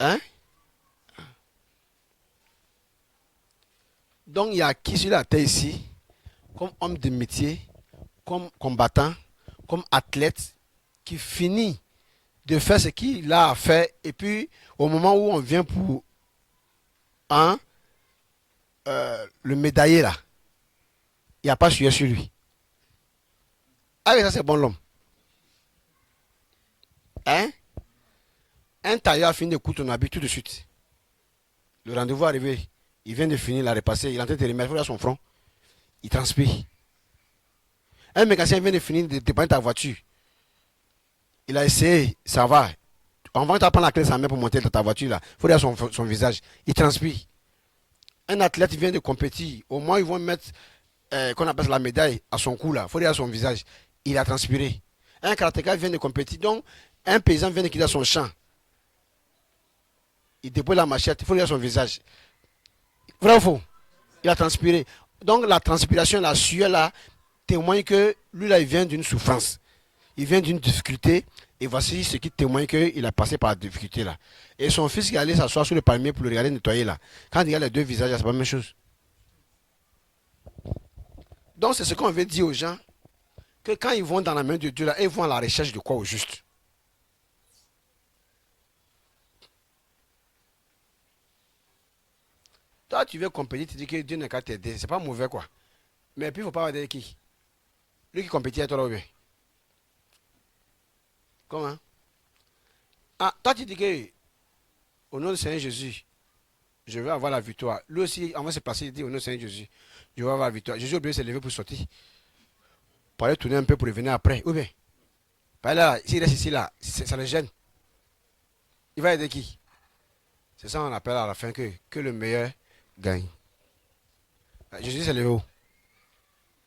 Hein? Donc, il y a qui sur la terre ici, comme homme de métier, comme combattant, comme athlète, qui finit de faire ce qu'il a à faire, et puis au moment où on vient pour hein, le médailler là, il n'y a pas sué sur lui. Ah oui, ça c'est bon l'homme. Hein? Un tailleur a fini de coudre ton habit tout de suite. Le rendez-vous est arrivé. Il vient de finir la repasser. Il est en train de remettre à son front. Il transpire. Un mécanicien vient de finir de dépanner ta voiture. Il a essayé, ça va. On va prendre la clé de sa main pour monter dans ta voiture là. Il faut dire son visage. Il transpire. Un athlète vient de compétir. Au moins, ils vont mettre, qu'on appelle la médaille, à son cou là. Il faut dire son visage. Il a transpiré. Un karatéka vient de compétir. Donc, un paysan vient de quitter son champ. Il dépose la machette. Il faut dire son visage. Vrai ou faux? Il a transpiré. Donc, la transpiration, la sueur là, témoigne que lui là, il vient d'une souffrance. Il vient d'une difficulté. Et voici ce qui témoigne qu'il a passé par la difficulté là. Et son fils qui allait s'asseoir sur le palmier pour le regarder nettoyer là. Quand il regarde les deux visages, c'est pas la même chose. Donc c'est ce qu'on veut dire aux gens, que quand ils vont dans la main de Dieu là, ils vont à la recherche de quoi au juste. Toi tu veux compétir, tu dis que Dieu n'est qu'à t'aider. C'est pas mauvais quoi. Mais puis il ne faut pas aider qui? Lui qui compétit à toi là ou bien? Comment? Ah, toi tu dis que au nom du Seigneur Jésus, je vais avoir la victoire. Lui aussi, avant de se passer, il dit au nom du Seigneur Jésus, je vais avoir la victoire. Jésus a oublié de se lever pour sortir. Pour aller tourner un peu pour revenir après. Ou bien? Par là, s'il reste ici là, ça le gêne. Il va aider qui? C'est ça qu'on appelle à la fin que le meilleur gagne. Jésus s'est levé où?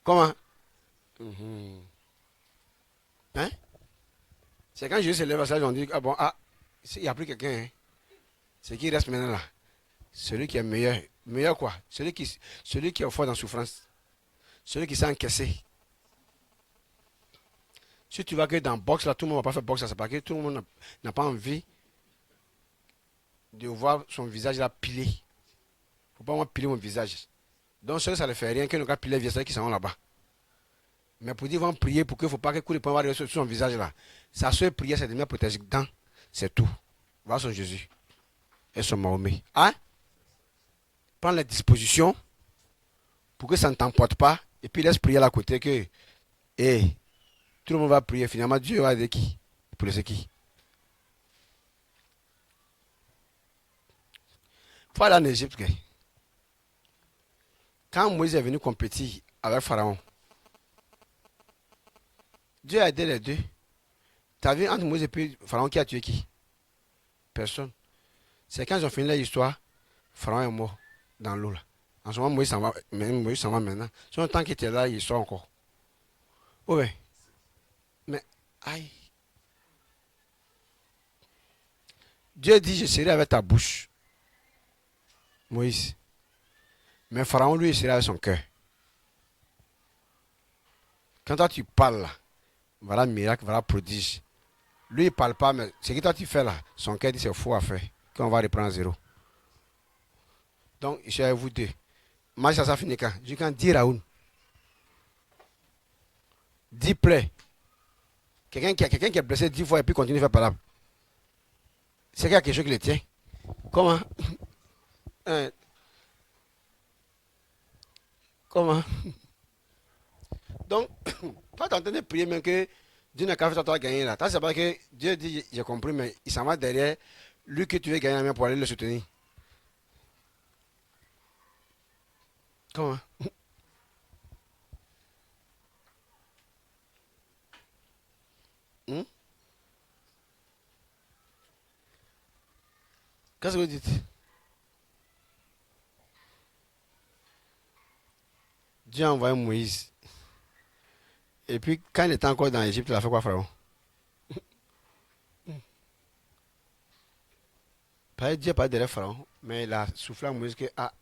Comment? Mhm. Hein? C'est quand Jésus se lève à ça, on dit, ah bon, ah, il n'y a plus quelqu'un. Hein. C'est qui reste maintenant là? Celui qui est meilleur. Meilleur quoi? Celui qui est fort dans la souffrance. Celui qui s'est encaissé. Si tu vas que dans boxe là, tout le monde ne va pas faire boxe, c'est parce que tout le monde n'a pas envie de voir son visage là pilé. Il ne faut pas moi piler mon visage. Donc ça ne fait rien que nous gars piler le visage qui sont là-bas. Mais pour dire, ils vont prier pour qu'il ne faut pas que coup de poing va sur son visage là. Sa seule prière, c'est de me protéger dedans. C'est tout. Va son Jésus et son Mahomet. Hein? Prends les dispositions pour que ça ne t'emporte pas. Et puis laisse prier à la côté que, hey, tout le monde va prier. Finalement, Dieu va aider qui? Pour les qui? Il faut aller en Égypte. Quand Moïse est venu compétir avec Pharaon, Dieu a aidé les deux. Tu as vu entre Moïse et puis Pharaon qui a tué qui? Personne. C'est quand ils ont fini l'histoire, Pharaon est mort dans l'eau là. En ce moment, Moïse s'en va, même Moïse s'en va maintenant. Son temps qu'il était là, il sort encore. Oui, mais aïe. Dieu dit, je serai avec ta bouche, Moïse. Mais Pharaon, lui, il sera avec son cœur. Quand toi, tu parles là, voilà miracle, voilà prodige. Lui, il ne parle pas, mais ce que toi, tu fais là, son cœur dit, c'est faux à faire. Qu'on va reprendre à zéro. Donc, je suis avec vous deux. Moi, ça finit quand? Je quand 10 Raoul, 10 plaies. Quelqu'un qui est blessé 10 fois et puis continue à faire parler. C'est qu'il y a quelque chose qui le tient. Comment? Hein, comment? Donc, toi, tu es en train de prier même que Dieu n'a qu'à faire toi gagner là. C'est pas que Dieu dit, j'ai compris, mais il s'en va derrière lui que tu veux gagner la main pour aller le soutenir. Comment? Hmm? Qu'est-ce que vous dites? Dieu a envoyé Moïse. Et puis, quand il était encore dans l'Égypte, il a fait quoi, Pharaon? Pas Dieu pas derrière Pharaon, mais il a soufflé à Moïse que, ah,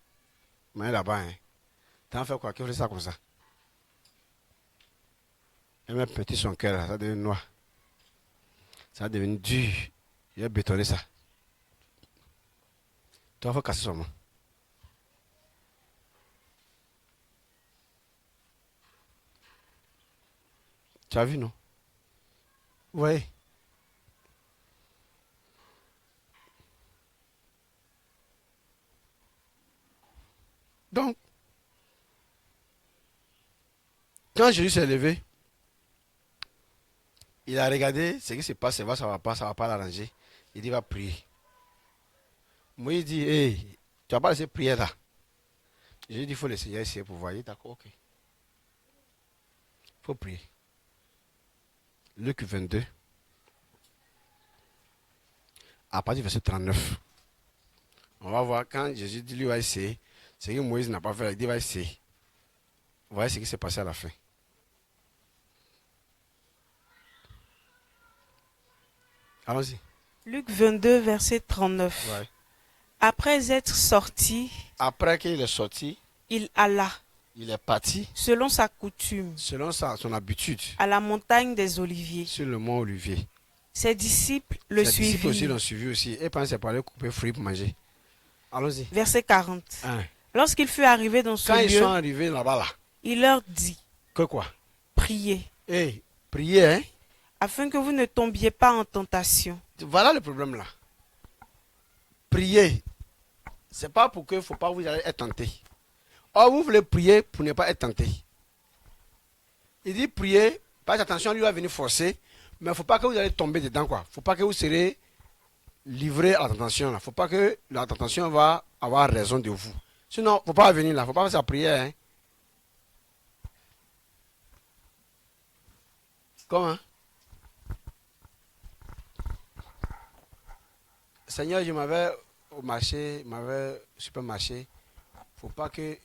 mais là-bas, hein. T'en fais quoi? Qui fait ça comme ça? Et même petit son cœur, là, ça devient noir. Ça a devenu dur. Il a bétonné ça. Tu vas casser son main. Tu as vu, non? Oui. Donc, quand Jésus s'est levé, il a regardé ce qui se passe, ça va pas l'arranger. Il dit, il va prier. Moïse dit, hey, tu vas pas laisser prier là. Jésus dit, il faut l'essayer essayer pour voir. Il dit, d'accord, ok. Il faut prier. Luc 22, à partir du verset 39. On va voir quand Jésus dit, lui va essayer. Ce que Moïse n'a pas fait, il dit, il va essayer. Vous voyez ce qui s'est passé à la fin. Allons-y. Luc 22, verset 39. Ouais. Après être sorti, Après qu'il est sorti, il alla, il est parti, selon sa coutume, selon son habitude, à la montagne des Oliviers. sur le mont Olivier. Ses disciples le Ses disciples aussi suivirent. l'ont suivi aussi. Et pendant c'est pour aller couper fruits pour manger. Allons-y. Verset 40. Hein. Lorsqu'il fut arrivé dans ce Quand ils sont lieu, arrivés là-bas, là, il leur dit, que quoi? priez, Hey, priez, hein? afin que vous ne tombiez pas en tentation. Voilà le problème là. Priez. C'est pas pour que faut pas vous allez être tenté. Or, vous voulez prier pour ne pas être tenté. Il dit priez, pas attention, lui va venir forcer, mais il ne faut pas que vous allez tomber dedans, quoi. Il ne faut pas que vous serez livré à la tentation, là. Il ne faut pas que la tentation va avoir raison de vous. Sinon, il ne faut pas venir là, il ne faut pas faire sa prière, hein. Comment? Seigneur, je m'avais au marché, m'avais au supermarché. Il ne faut pas que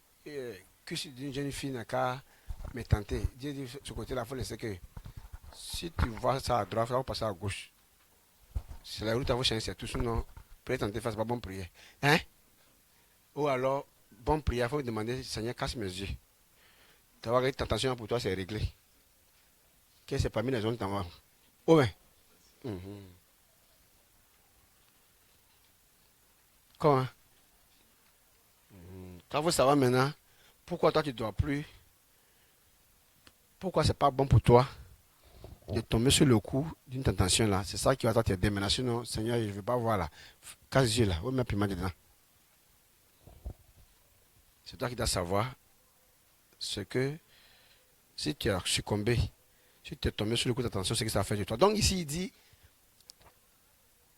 si une jeune fille n'a qu'à me tenter. Dieu dit, ce côté-là, il faut laisser que si tu vois ça à droite, il faut passer à gauche. C'est la route à vos changer, c'est tout. Sinon, peut-être tenter face, pas bonne prière. Hein? Ou alors, bonne prière, il faut demander, Seigneur, casse mes yeux. Tu vas voir que tentation pour toi, c'est réglé. Que c'est parmi les zones t'en vas. Oh, ouais. Comment? Quand vous savez maintenant, pourquoi toi tu ne dois plus, pourquoi c'est pas bon pour toi de tomber sur le coup d'une tentation là, c'est ça qui va t'aider maintenant. Sinon, Seigneur, je ne veux pas voir là. Casse les yeux là, on met piment dedans. C'est toi qui dois savoir ce que, si tu as succombé, si tu es tombé sur le coup de tentation, c'est que ça fait de toi. Donc ici, il dit,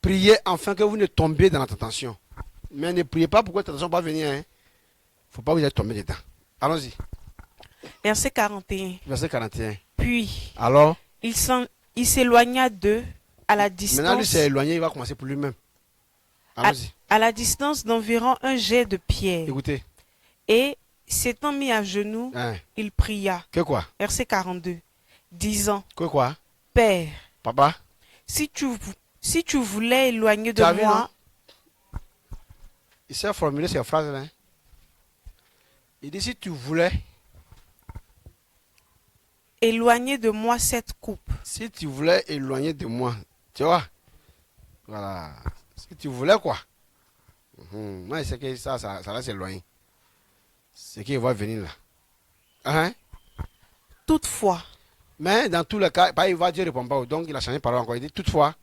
priez afin que vous ne tombiez dans la tentation. Mais ne priez pas pour que la tentation ne va pas venir. Il ne faut pas que vous ayez tombé dedans. Allons-y. Verset 41. Verset 41. Puis, Alors, il s'éloigna d'eux à la maintenant lui distance, s'est éloigné, il va commencer pour lui-même. Allons-y. à la distance d'environ un jet de pierre. Écoutez. Et, s'étant mis à genoux, Hein. il pria. Que quoi? Verset 42. Disant, Que quoi? Père, Papa? si tu voulais éloigner de Tu as vu, non? moi, Il s'est formulé ces phrases-là. Hein. Il dit si tu voulais, éloigner de moi cette coupe. si tu voulais éloigner de moi, tu vois? Voilà. Si tu voulais quoi? Moi, c'est que ça va s'éloigner. C'est qu'il va venir là. Hein? Toutefois, Mais dans tous les cas, il va Dieu répond pas. Donc il a changé de parole encore. Il dit toutefois.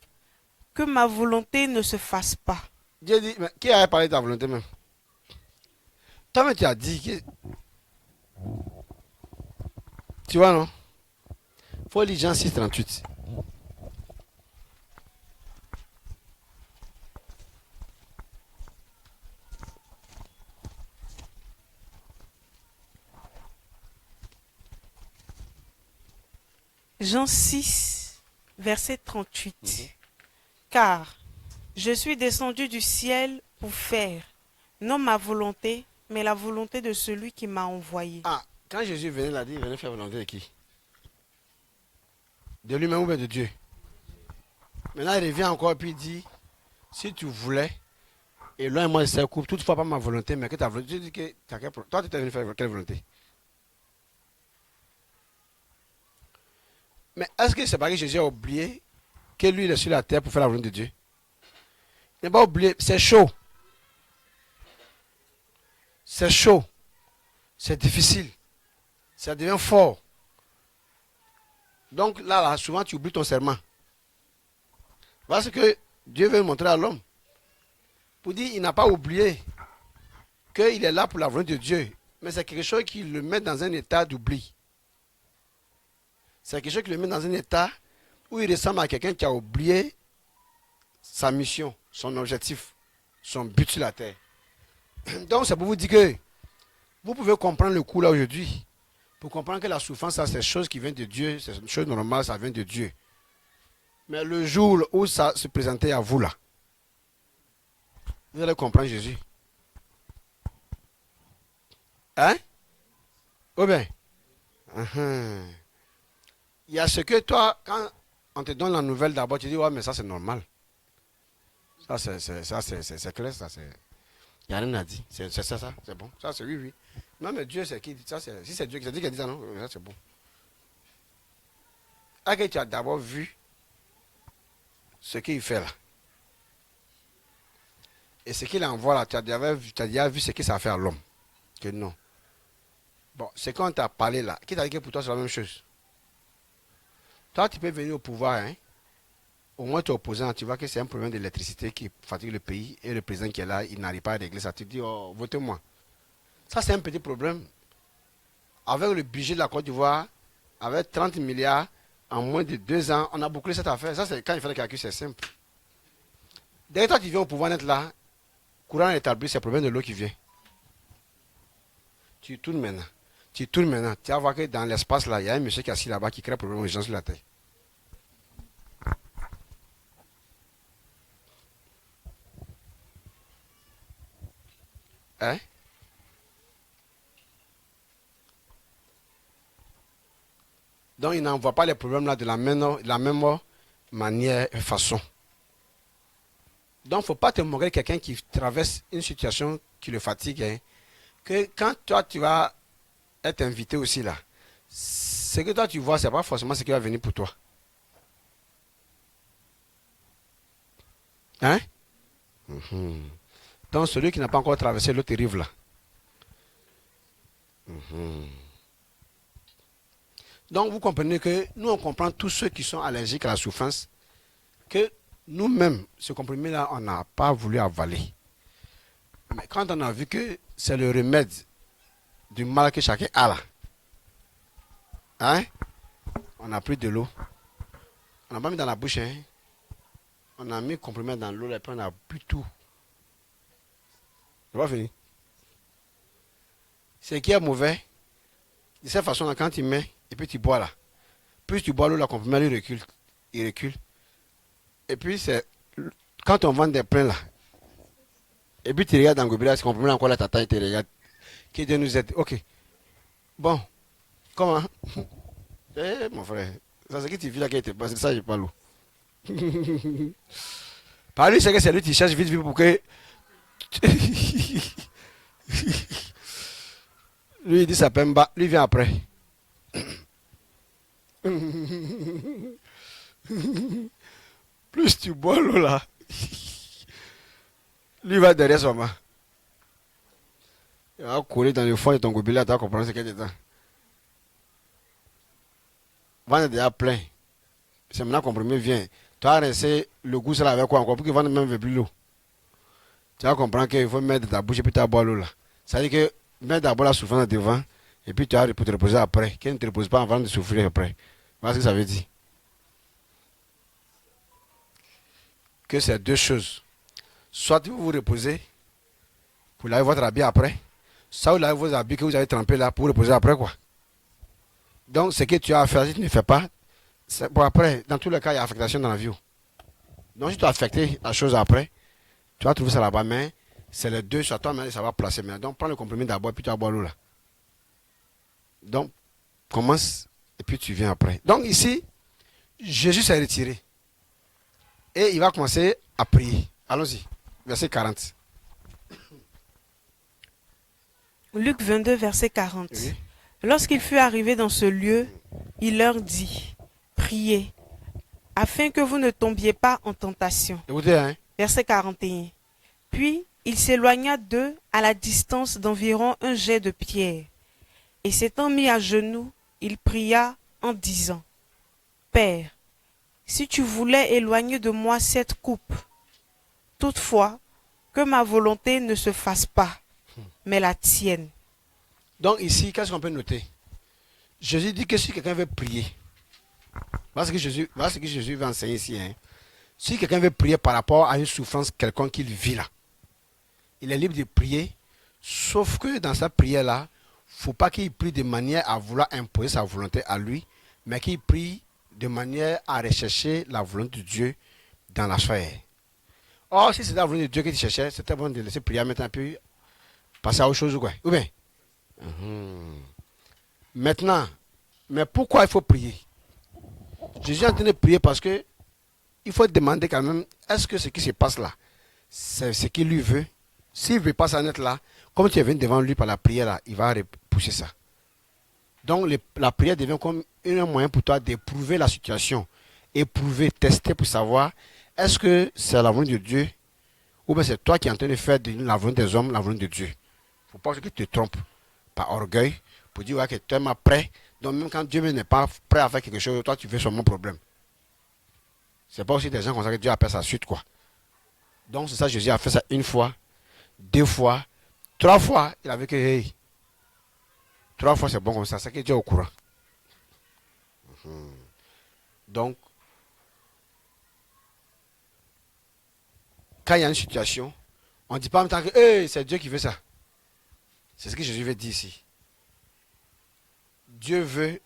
que ma volonté ne se fasse pas. Dieu dit, mais qui a parlé de ta volonté même? Toi-même tu as dit que. Tu vois non? Faut lire Jean 6, 38. Jean 6, verset 38. Car je suis descendu du ciel pour faire, non ma volonté, mais la volonté de celui qui m'a envoyé. Ah, quand Jésus venait là, il venait faire volonté de qui? De lui-même ou bien de Dieu? Maintenant il revient encore et puis il dit, si tu voulais, éloigne-moi de cette coupe, toutefois pas ma volonté, mais que ta volonté. Tu dis que toi tu t'es venu faire quelle volonté? Mais est-ce que c'est pas que Jésus a oublié que lui il est sur la terre pour faire la volonté de Dieu? Il n'a pas oublié, c'est chaud. c'est chaud, c'est difficile, ça devient fort. Donc là, souvent tu oublies ton serment. Voilà ce que Dieu veut montrer à l'homme. Pour dire, il n'a pas oublié qu'il est là pour la volonté de Dieu. Mais c'est quelque chose qui le met dans un état d'oubli. C'est quelque chose qui le met dans un état où il ressemble à quelqu'un qui a oublié sa mission, son objectif, son but sur la terre. Donc c'est pour vous dire que vous pouvez comprendre le coup là aujourd'hui. Pour comprendre que la souffrance, ça, c'est une chose qui vient de Dieu, c'est une chose normale, ça vient de Dieu. Mais le jour où ça se présentait à vous là, vous allez comprendre Jésus. Hein? Ou bien? Il y a ce que toi, quand on te donne la nouvelle d'abord, tu dis, ouais, mais ça c'est normal. Ça c'est clair, ça c'est. Il n'y a rien à dire. C'est ça, c'est bon. Ça c'est oui, oui. Non, mais Dieu c'est qui dit ça. Si c'est Dieu qui dit ça, non, ça c'est bon. Ok, tu as d'abord vu ce qu'il fait là. Et ce qu'il envoie là, tu as déjà vu ce que ça fait à l'homme. Que non. Bon, c'est quand on t'a parlé là. Qui t'a dit que pour toi c'est la même chose? Toi, tu peux venir au pouvoir, hein. Au moins, tu es opposant, tu vois que c'est un problème d'électricité qui fatigue le pays et le président qui est là, il n'arrive pas à régler ça. Tu te dis, oh, votez-moi. Ça, c'est un petit problème. Avec le budget de la Côte d'Ivoire, avec 30 milliards, en moins de 2 ans, on a bouclé cette affaire. Ça, c'est quand il fait le calcul, c'est simple. Dès que toi, tu viens au pouvoir d'être là, courant établi, c'est le problème de l'eau qui vient. Tu tournes maintenant. Tu vas voir que dans l'espace là, il y a un monsieur qui est assis là-bas qui crée problème aux gens sur la terre. Hein? Donc, il n'envoie pas les problèmes là de la même manière et façon. Donc, il ne faut pas te moquer de quelqu'un qui traverse une situation qui le fatigue. Hein, que quand toi, tu vas être invité aussi là, ce que toi tu vois, ce n'est pas forcément ce qui va venir pour toi. Hein? Donc, celui qui n'a pas encore traversé l'autre rive là. Donc, vous comprenez que nous, on comprend tous ceux qui sont allergiques à la souffrance, que nous-mêmes, ce comprimé-là, on n'a pas voulu avaler. Mais quand on a vu que c'est le remède du mal que chacun a là, hein? On a pris de l'eau. On n'a pas mis dans la bouche, hein? On a mis le comprimé dans l'eau, et puis on a bu tout. C'est pas fini. Ce qui est mauvais, de cette façon-là, quand tu mets, et puis tu bois là, plus tu bois l'eau, le comprimé, il recule. Il recule. Et puis, c'est quand on vend des pleins là, et puis tu regardes dans le gobelet, ce comprimé encore là, t'attends et tu regardes. Qui Dieu nous aide. Ok. Bon. Comment? Eh, mon frère. Ça, c'est que tu vis là qui était passé. Ça, je parle. Par lui, c'est que c'est lui qui cherche vite, vite pour que. Lui, il dit ça Pemba. Lui, vient après. Plus tu bois l'eau là, lui va derrière son main. Il va courir dans le fond de ton gobelet, tu vas comprendre ce qu'il y a dedans. Vendre est déjà plein. C'est maintenant qu'on premier vient. Tu vas rincer le goût là avec quoi encore pour qu'il vende même veut plus l'eau. Tu vas comprendre qu'il faut mettre dans ta bouche et puis tu vas boire l'eau là. Ça veut dire que mettre d'abord la souffrance devant et puis tu vas pour te reposer après. Qu'il ne te repose pas avant de souffrir après. Voilà ce que ça veut dire. Que c'est deux choses. Soit vous vous reposez pour laver votre habit après, soit vous lavez vos habits que vous avez trempés là pour vous reposer après quoi. Donc ce que tu as à faire, si tu ne fais pas, c'est pour après. Dans tous les cas, il y a affectation dans la vie. Donc si tu as affecté la chose après, tu vas trouver ça là-bas, mais c'est les deux, sur toi, mais ça va placer. Mais donc prends le comprimé d'abord, puis tu vas boire l'eau là. Donc commence et puis tu viens après. Donc ici, Jésus s'est retiré. Et il va commencer à prier. Allons-y. Verset 40. Luc 22, verset 40. Oui. Lorsqu'il fut arrivé dans ce lieu, il leur dit, priez, afin que vous ne tombiez pas en tentation. Écoutez, hein. Verset 41. Puis, Il s'éloigna d'eux à la distance d'environ un jet de pierre. Et s'étant mis à genoux, il pria en disant, « Père, si tu voulais éloigner de moi cette coupe, toutefois, que ma volonté ne se fasse pas, mais la tienne. » Donc ici, qu'est-ce qu'on peut noter? Jésus dit que si quelqu'un veut prier, voilà ce que Jésus va enseigner ici. Hein. Si quelqu'un veut prier par rapport à une souffrance quelconque qu'il vit là, il est libre de prier, sauf que dans sa prière-là, il ne faut pas qu'il prie de manière à vouloir imposer sa volonté à lui, mais qu'il prie de manière à rechercher la volonté de Dieu dans la sphère. Or, si c'est la volonté de Dieu que tu cherchais, c'était bon de laisser prier maintenant, puis passer à autre chose ou quoi? Ou bien? Maintenant, mais pourquoi il faut prier? Jésus est en train de prier parce que il faut demander quand même, est-ce que ce qui se passe là, c'est ce qu'il lui veut? S'il ne veut pas s'en être là, comme tu es venu devant lui par la prière là, il va repousser ça. Donc la prière devient comme un moyen pour toi d'éprouver la situation, éprouver, tester pour savoir est-ce que c'est la volonté de Dieu ou bien c'est toi qui es en train de faire de la volonté des hommes la volonté de Dieu. Il ne faut pas que tu te trompes par orgueil pour dire ouais, que tu es ma prêt. Donc même quand Dieu n'est pas prêt à faire quelque chose, toi tu veux sur mon problème. C'est pas aussi des gens comme ça que Dieu appelle ça suite quoi. Donc c'est ça, Jésus a fait ça une fois, 2 fois, 3 fois. Il avait que hey, 3 fois c'est bon comme ça, c'est que Dieu est au courant. Donc, quand il y a une situation, on ne dit pas en même temps que hey, c'est Dieu qui veut ça. C'est ce que Jésus veut dire ici. Dieu veut,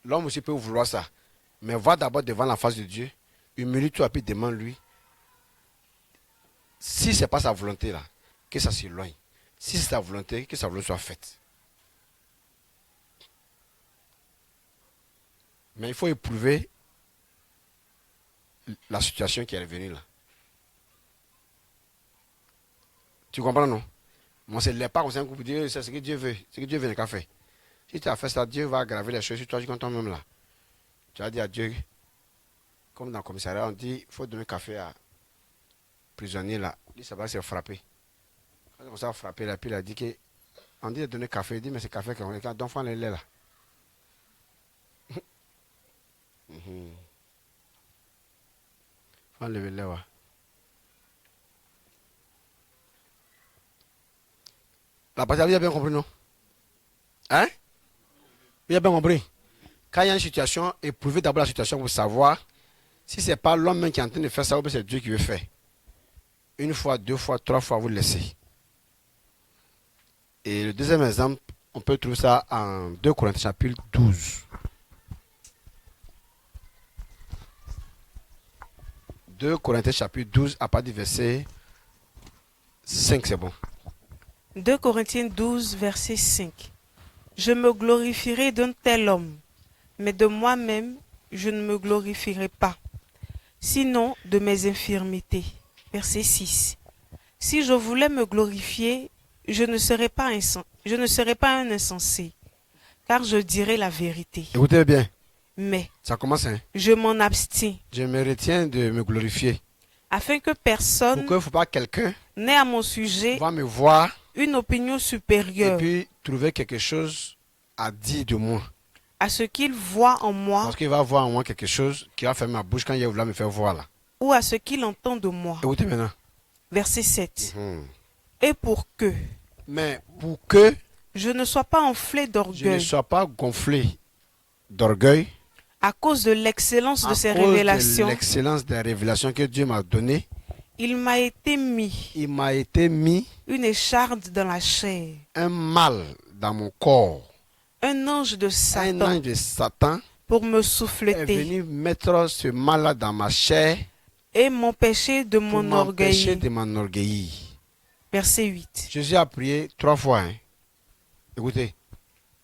l'homme aussi peut vouloir ça. Mais va d'abord devant la face de Dieu, humilie-toi et puis demande-lui si ce n'est pas sa volonté là, que ça s'éloigne. Si c'est sa volonté, que sa volonté soit faite. Mais il faut éprouver la situation qui est revenue là. Tu comprends non? Moi, ce n'est pas comme ça pour dire c'est ce que Dieu veut. Ce que Dieu veut n'a qu'à faire. Si tu as fait ça, Dieu va aggraver les choses sur toi quand toi-même là. Tu as dit à Dieu, comme dans le commissariat, on dit il faut donner café à prisonnier là. Il dit ça va se frapper. Quand on s'est frappé là, puis il a dit que on dit de donner café. Il dit mais c'est café qu'on est donc faut enlever le lait là. Faut enlever le lait ouais. La partie, vous avez bien compris, non? Hein? Vous avez bien compris? Quand il y a une situation, éprouvez d'abord la situation pour savoir si ce n'est pas l'homme même qui est en train de faire ça ou bien c'est Dieu qui veut faire. 1 fois, 2 fois, 3 fois, vous le laissez. Et le deuxième exemple, on peut trouver ça en 2 Corinthiens chapitre 12. 2 Corinthiens chapitre 12, à partir du verset 5, c'est bon. 2 Corinthiens 12, verset 5. Je me glorifierai d'un tel homme, mais de moi-même, je ne me glorifierai pas, sinon de mes infirmités. Verset 6. Si je voulais me glorifier, je ne serais pas un insensé, car je dirais la vérité. Écoutez bien, Mais ça commence, hein? je m'en abstiens, Je me retiens de me glorifier. afin que personne Pourquoi il ne faut pas que quelqu'un n'ait à mon sujet va me voir une opinion et supérieure puis trouver quelque chose à dire de moi. à ce qu'il voit en moi Parce qu'il va voir en moi quelque chose qui va faire ma bouche quand il va vouloir me faire voir là. ou à ce qu'il entend de moi. Écoutez maintenant. Verset 7. Et pour que Mais pour que je ne sois pas enflé je ne d'orgueil sois pas gonflé d'orgueil à cause de l'excellence à de ces cause de révélations, l'excellence des révélations que Dieu m'a données, il m'a été mis il m'a été mis une écharde dans la chair, un mal dans mon corps. un ange de Un Satan ange de Satan pour me est souffleter venu mettre ce mal-là dans ma chair et m'empêcher de pour m'empêcher m'enorgueillir. de m'enorgueillir. Verset 8. Jésus a prié 3 fois. Hein. Écoutez,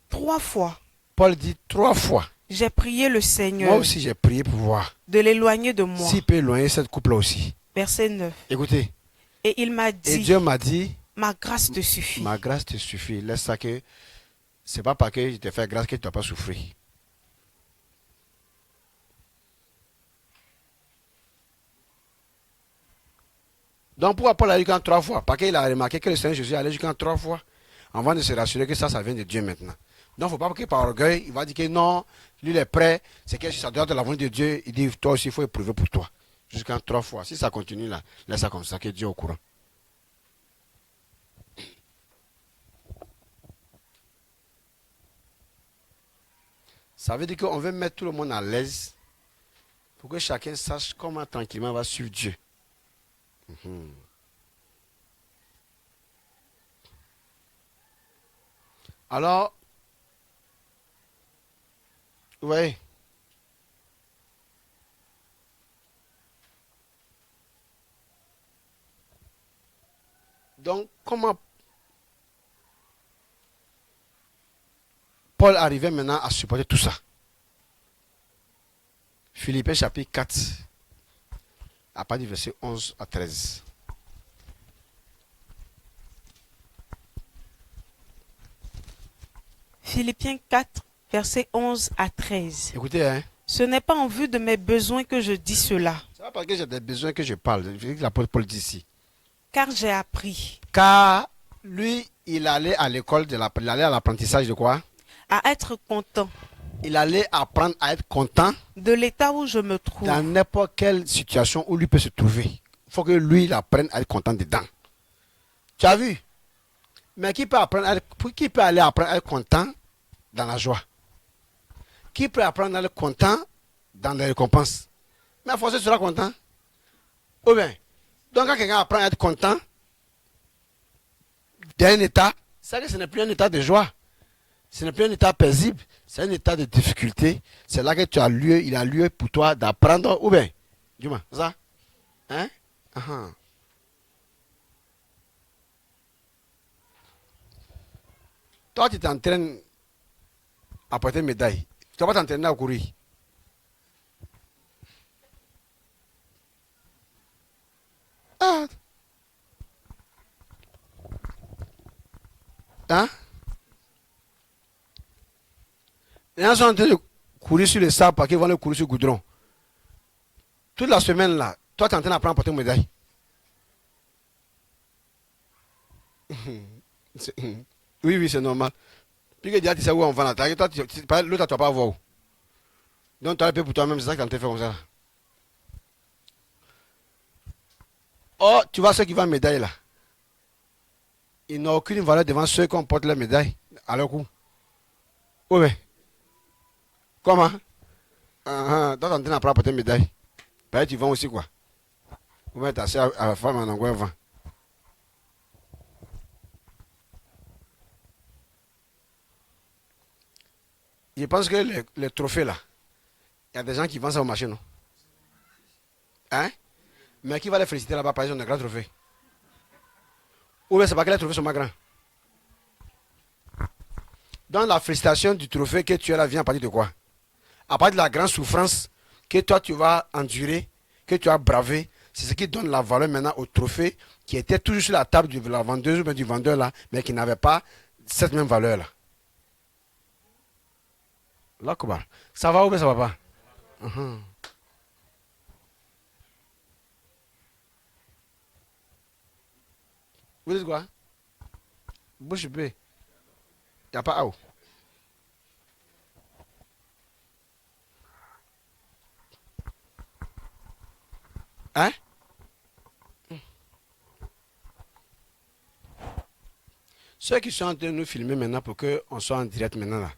3 fois, Paul dit 3 fois. j'ai prié le Moi Seigneur aussi j'ai prié pour voir de l'éloigner de moi. s'il peut éloigner cette couple-là aussi. Verset 9. Écoutez, Et il m'a et dit, Dieu m'a dit, ma grâce te suffit. ma grâce te suffit. Laisse ça que c'est pas parce que je te fais grâce que tu n'as pas souffert. Donc pourquoi Paul a dit quand 3 fois? Parce qu'il a remarqué que le Seigneur Jésus allait jusqu'en 3 fois avant de se rassurer que ça vient de Dieu maintenant. Donc il ne faut pas que par orgueil, il va dire que non, lui il est prêt, c'est que ça doit être la volonté de Dieu. Il dit toi aussi il faut éprouver pour toi. Jusqu'en 3 fois. Si ça continue là, laisse ça comme ça, que Dieu est au courant. Ça veut dire qu'on veut mettre tout le monde à l'aise pour que chacun sache comment tranquillement va suivre Dieu. Alors, oui. Donc, comment Paul arrivait maintenant à supporter tout ça? Philippiens chapitre 4, à partir du verset 11 à 13. Philippiens 4, versets 11 à 13. Écoutez, hein. Ce n'est pas en vue de mes besoins que je dis cela, C'est pas parce que j'ai des besoins que je parle. Je veux que l'apôtre Paul dit ici. car j'ai appris Car lui, il allait à l'école, il allait à l'apprentissage de quoi? à être content Il allait apprendre à être content de l'état où je me trouve. dans n'importe quelle situation où lui peut se trouver. Il faut que lui, il apprenne à être content dedans. Tu as vu? Mais qui peut aller apprendre à être content dans la joie? Qui peut apprendre à être content dans les récompenses? Mais à force, tu seras content. Ou bien, donc quand quelqu'un apprend à être content d'un état, c'est que ce n'est plus un état de joie. Ce n'est plus un état paisible. C'est un état de difficulté. C'est là que tu as lieu, il a lieu pour toi d'apprendre. Ou bien, dis-moi, ça? Hein? Uh-huh. Toi, tu t'entraînes à porter une médaille. Tu vas pas t'entraîner à courir. Ah. Hein? Les gens sont en train de courir sur le sable parce qu'ils vont aller courir sur le goudron. Toute la semaine là, toi tu es en train d'apprendre à porter une médaille. Oui, oui, c'est normal. Puis que déjà tu sais où on va là. L'autre tu vas pas voir où. Donc tu as un peu pour toi-même, c'est ça quand tu fais comme ça. Oh, tu vois ceux qui vendent médaille là. Ils n'ont aucune valeur devant ceux qui portent la médaille à leur cou. Oui, mais. Comment? Toi, tu es en train d'apprendre à porter une médaille. Ben, tu vends aussi quoi? Ou bien tu as à la femme en anglais vend. Je pense que les trophées là, il y a des gens qui vendent ça au marché, non? Hein? Mais qui va les féliciter là-bas par exemple, un grand trophée? Ou bien c'est parce que les trophées sont pas grands? Donc la félicitation du trophée que tu as là vient à partir de quoi? À partir de la grande souffrance que toi tu vas endurer, que tu as bravé, c'est ce qui donne la valeur maintenant au trophée qui était toujours sur la table de la vendeuse ou bien du vendeur là, mais qui n'avait pas cette même valeur là. Là, comment? Ça va ou bien ça va pas? Vous dites quoi? Bouche bée. Il n'y a pas où. Hein? Ceux qui sont en train de nous filmer maintenant pour qu'on soit en direct maintenant là.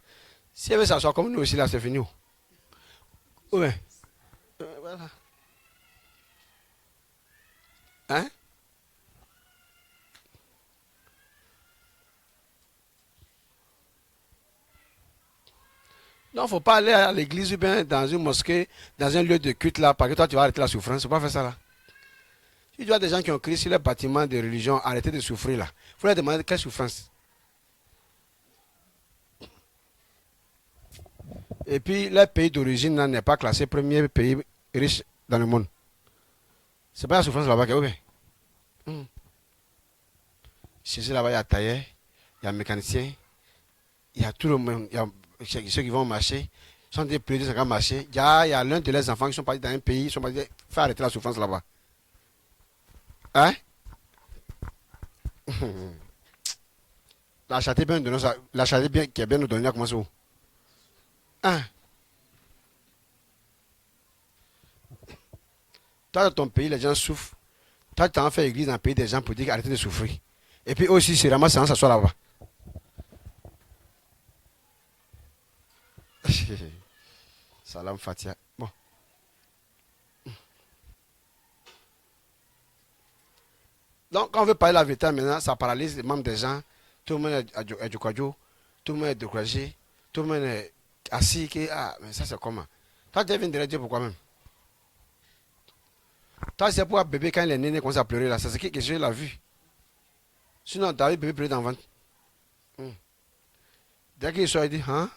Si elle veut s'asseoir comme nous aussi là, c'est fini. Oui. Voilà. Hein? Non, il ne faut pas aller à l'église ou bien dans une mosquée, dans un lieu de culte là, parce que toi tu vas arrêter la souffrance. Il ne faut pas faire ça là. Si tu vois des gens qui ont crié sur les bâtiments de religion, arrêtez de souffrir là. Il faut leur demander quelle souffrance. Et puis, leur pays d'origine n'est pas classé premier pays riche dans le monde. C'est pas la souffrance là-bas qui est ouverte. Chez eux là-bas, il y a tailleur, il y a mécanicien, il y a tout le monde, il y a ceux qui vont marcher, ils sont des plus de marcher. Il y a l'un de leurs enfants qui sont partis dans un pays, ils sont partis faire arrêter la souffrance là-bas. Hein? La charité bien donnée, la charité bien, qui est bien nous donnée, comment ça? Hein? Toi, dans ton pays, les gens souffrent. Toi, tu as fait église dans le pays des gens pour dire arrêtez de souffrir. Et puis aussi, c'est vraiment ça s'assoit là-bas. Salam Fatia. Bon. Donc, quand on veut parler la vérité maintenant, ça paralyse les membres des gens. Tout le monde est du quadjo, tout le monde est découragé, tout le monde est assis. Ah, mais ça, c'est comment? Toi, tu viens de Dieu pourquoi même? Toi, c'est pour un bébé quand il est né, il commence à pleurer là. C'est ce que Jésus l'a vu. Sinon, David, bébé pleurer dans le ventre. Dès qu'il sort, il dit, hein?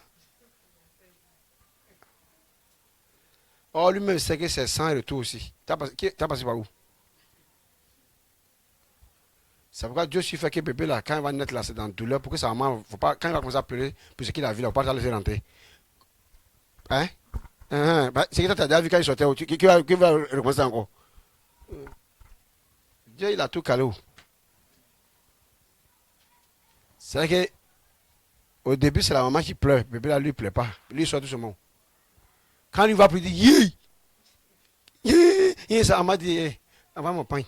Oh, lui-même sait que c'est sang et retour aussi. T'as passé par où? C'est pourquoi Dieu suffit que bébé là, quand il va naître là, c'est dans la douleur, pour que sa maman, faut pas, quand il va commencer à pleurer, pour ce qu'il a vu là, il ne faut pas le laisser rentrer. Hein? Bah, c'est que toi, tu as déjà vu quand il sortait, qui va recommencer encore? Dieu, il a tout calé. C'est vrai que au début, c'est la maman qui pleure. Bébé là, lui, il ne pleure pas. Lui, il sort tout ce monde. Quand il va plus, il dit, ça m'a dit, envoie mon pain.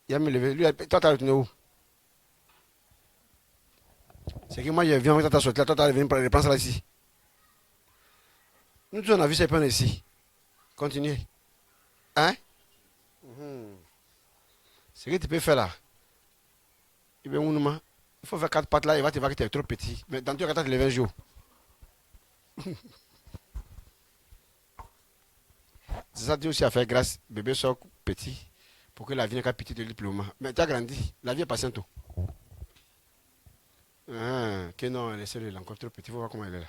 Il a me levé. Lui, toi, t'as retenu où? C'est que moi, je viens, toi, t'as sorti là, toi, t'as venu reprendre ça là ici. Nous tous, on a vu ces pains ici. Continuez. Hein? Ce que tu peux faire là, il faut faire 4 pattes là, il va te voir que tu es trop petit. Mais dans tous les cas, tu te lèves un jour. C'est ça, Dieu aussi a fait grâce. Bébé sort petit pour que la vie n'ait qu'à pitié de lui plus longtemps. Mais tu as grandi, la vie est patiente. Que non, elle est seule, elle est encore trop petite, il faut voir comment elle est là.